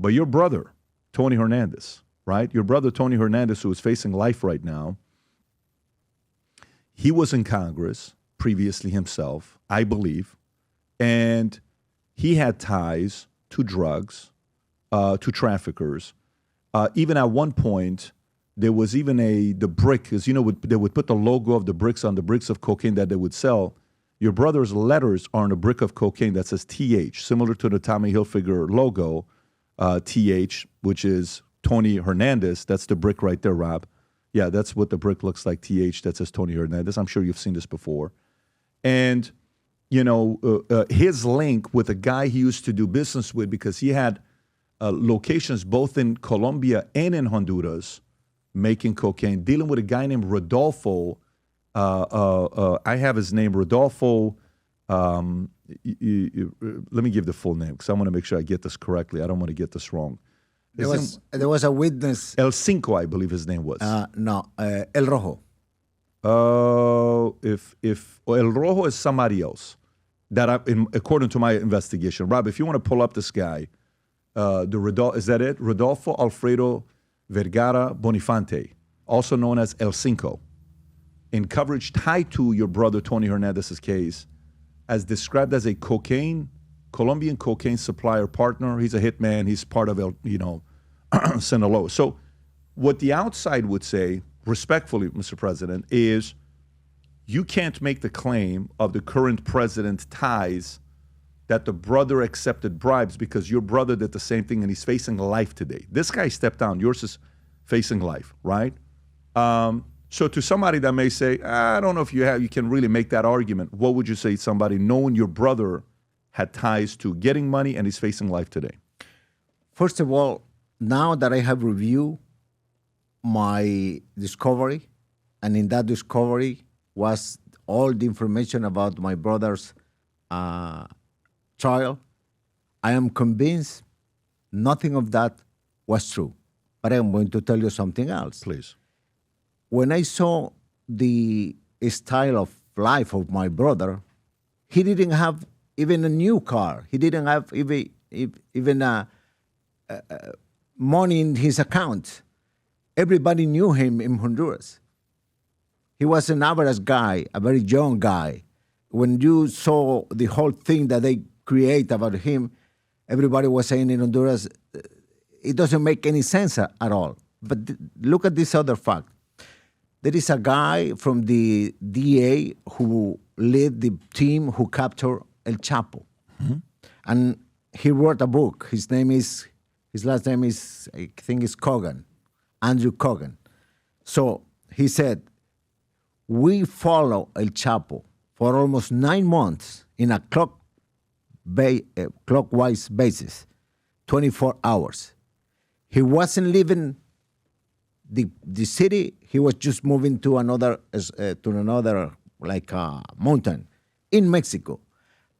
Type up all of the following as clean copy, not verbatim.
But your brother, Tony Hernandez, right? Your brother, Tony Hernandez, who is facing life right now, he was in Congress previously himself, I believe, and he had ties to drugs, to traffickers. Even at one point, there was even the brick, because, you know, they would put the logo of the bricks on the bricks of cocaine that they would sell. Your brother's letters are on a brick of cocaine that says TH, similar to the Tommy Hilfiger logo, TH, which is Tony Hernandez. That's the brick right there, Rob. Yeah, that's what the brick looks like, TH, that says Tony Hernandez. I'm sure you've seen this before. And, you know, his link with a guy he used to do business with, because he had locations both in Colombia and in Honduras making cocaine, dealing with a guy named Rodolfo. I have his name, Rodolfo. Let me give the full name, because I want to make sure I get this correctly. I don't want to get this wrong. There was a witness. El Cinco, I believe his name was. No, El Rojo. If El Rojo is somebody else, according to my investigation. Rob, if you want to pull up this guy, is that it? Rodolfo Alfredo Vergara Bonifante, also known as El Cinco, in coverage tied to your brother Tony Hernandez's case, as described as a Colombian cocaine supplier partner. He's a hitman. He's part of Sinaloa. So what the outside would say, respectfully, Mr. President, is you can't make the claim of the current president's ties that the brother accepted bribes, because your brother did the same thing and he's facing life today. This guy stepped down. Yours is facing life, right? So to somebody that may say, I don't know if you can really make that argument, what would you say to somebody knowing your brother had ties to getting money and he's facing life today? First of all, now that I have reviewed my discovery, and in that discovery was all the information about my brother's trial, I am convinced nothing of that was true. But I am going to tell you something else. Please. When I saw the style of life of my brother, he didn't have even a new car. He didn't have even money in his account. Everybody knew him in Honduras. He was an average guy, a very young guy. When you saw the whole thing that they create about him, everybody was saying in Honduras, it doesn't make any sense at all. But look at this other fact. There is a guy from the DA who led the team who captured El Chapo. Mm-hmm. And he wrote a book. His last name is, I think is Cogan, Andrew Cogan. So he said, we follow El Chapo for almost 9 months in a clockwise basis, 24 hours. He wasn't leaving the city. He was just moving to another mountain in Mexico.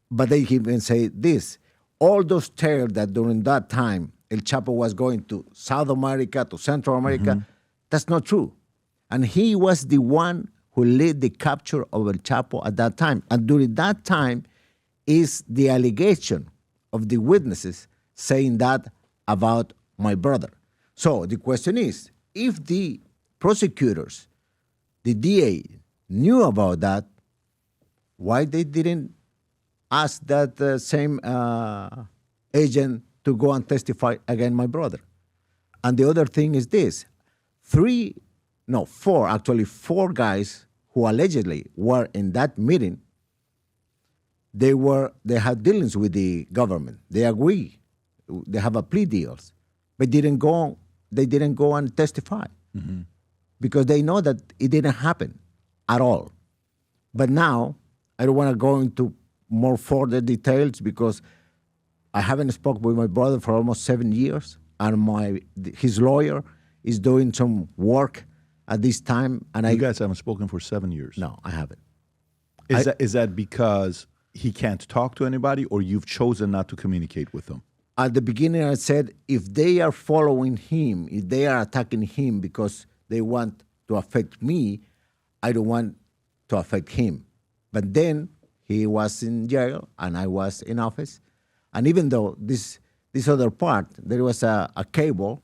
But they even say this, all those tales that during that time El Chapo was going to South America, to Central America, mm-hmm. That's not true. And he was the one who led the capture of El Chapo at that time. And during that time is the allegation of the witnesses saying that about my brother. So the question is, if the prosecutors, the DA, knew about that, why they didn't ask that same agent to go and testify against my brother? And the other thing is this, four guys who allegedly were in that meeting, they had dealings with the government. They agree. They have a plea deals, but they didn't go and testify, mm-hmm. because they know that it didn't happen at all. But now, I don't want to go into more further details because I haven't spoken with my brother for almost 7 years, and his lawyer is doing some work at this time. And you guys haven't spoken for 7 years? No, I haven't. Is that because he can't talk to anybody, or you've chosen not to communicate with him? At the beginning, I said, if they are following him, if they are attacking him because they want to affect me, I don't want to affect him. But then he was in jail and I was in office. And even though this this other part, there was a cable,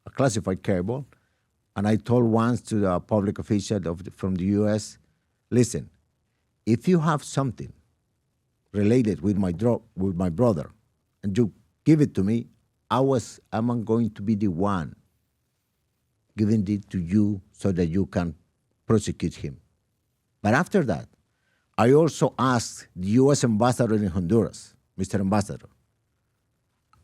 a classified cable, and I told once to the public official from the U.S., listen, if you have something related with my brother, and you give it to me, I'm going to be the one giving it to you so that you can prosecute him. But after that, I also asked the U.S. ambassador in Honduras, Mr. Ambassador,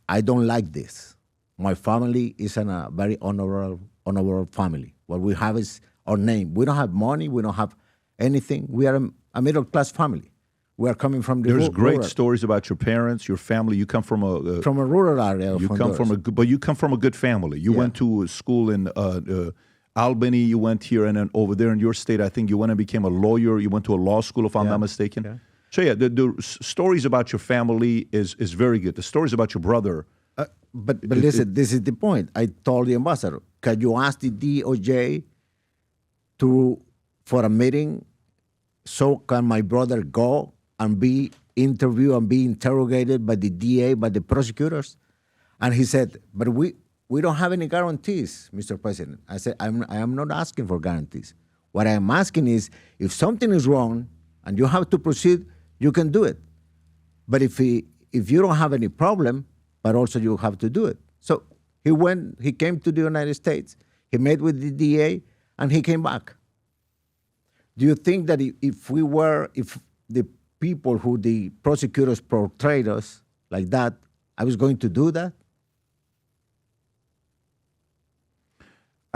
I don't like this. My family is a very honorable family. What we have is our name. We don't have money. We don't have anything. We are a middle-class family. We are coming from the There's great rural, stories about your parents, your family. You come from a rural area of Honduras. but you come from a good family. You went to school in Albany. You went here, and then over there in your state, I think you went and became a lawyer. You went to a law school, if I'm not mistaken. Yeah. So yeah, the stories about your family is very good. The stories about your brother. But listen, this is the point. I told the ambassador, can you ask the DOJ for a meeting so can my brother go and be interviewed and be interrogated by the DA, by the prosecutors? And he said, but we don't have any guarantees, Mr. President. I said, I am not asking for guarantees. What I am asking is, if something is wrong and you have to proceed, you can do it. But if you don't have any problem, but also you have to do it. So he came to the United States, he met with the DA, and he came back. Do you think that if the people who the prosecutors portrayed us like that, I was going to do that?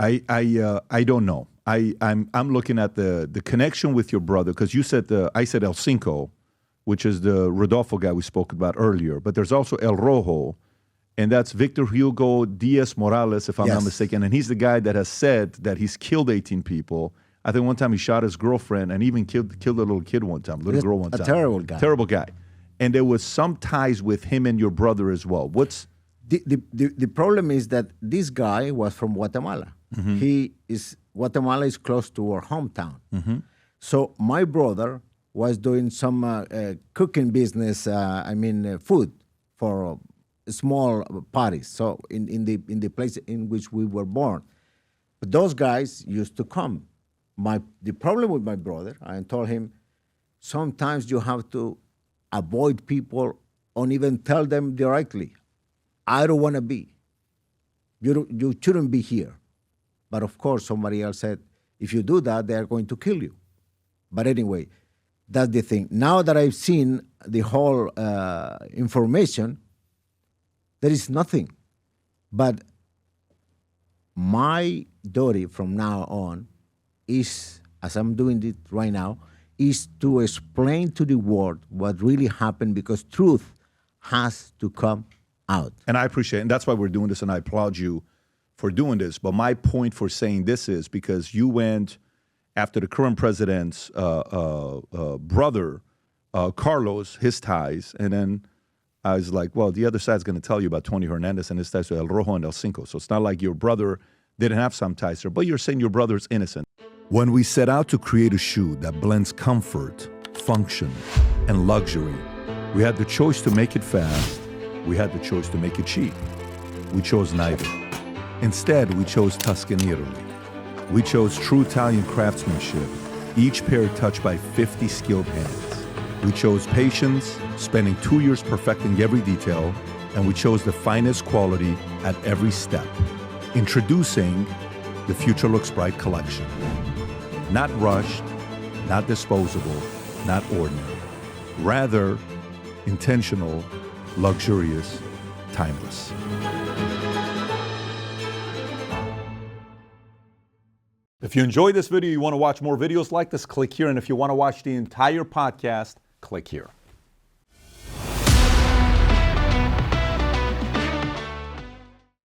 I don't know. I'm looking at the connection with your brother, because you said I said El Cinco, which is the Rodolfo guy we spoke about earlier, but there's also El Rojo, and that's Victor Hugo Diaz Morales, if I'm not mistaken, and he's the guy that has said that he's killed 18 people. I think one time he shot his girlfriend and even killed a little kid one time, little girl one time. A terrible guy. Terrible guy. And there was some ties with him and your brother as well. What's the problem is that this guy was from Guatemala. Guatemala is close to our hometown. So my brother was doing some cooking business, food for small parties. So in the place in which we were born. But those guys used to come. The problem with my brother, I told him, sometimes you have to avoid people or even tell them directly, I don't want to be. You shouldn't be here. But of course, somebody else said, if you do that, they are going to kill you. But anyway, that's the thing. Now that I've seen the whole information, there is nothing. But my duty from now on is, as I'm doing it right now, is to explain to the world what really happened, because truth has to come out. And I appreciate it, and that's why we're doing this, and I applaud you for doing this. But my point for saying this is because you went after the current president's brother, Carlos, his ties, and then I was like, well, the other side's going to tell you about Tony Hernández and his ties to El Rojo and El Cinco. So it's not like your brother didn't have some ties there, but you're saying your brother's innocent. When we set out to create a shoe that blends comfort, function, and luxury, we had the choice to make it fast. We had the choice to make it cheap. We chose neither. Instead, we chose Tuscany, Italy. We chose true Italian craftsmanship, each pair touched by 50 skilled hands. We chose patience, spending 2 years perfecting every detail, and we chose the finest quality at every step. Introducing the Future Looks Bright collection. Not rushed, not disposable, not ordinary. Rather, intentional, luxurious, timeless. If you enjoyed this video, you want to watch more videos like this, click here. And if you want to watch the entire podcast, click here.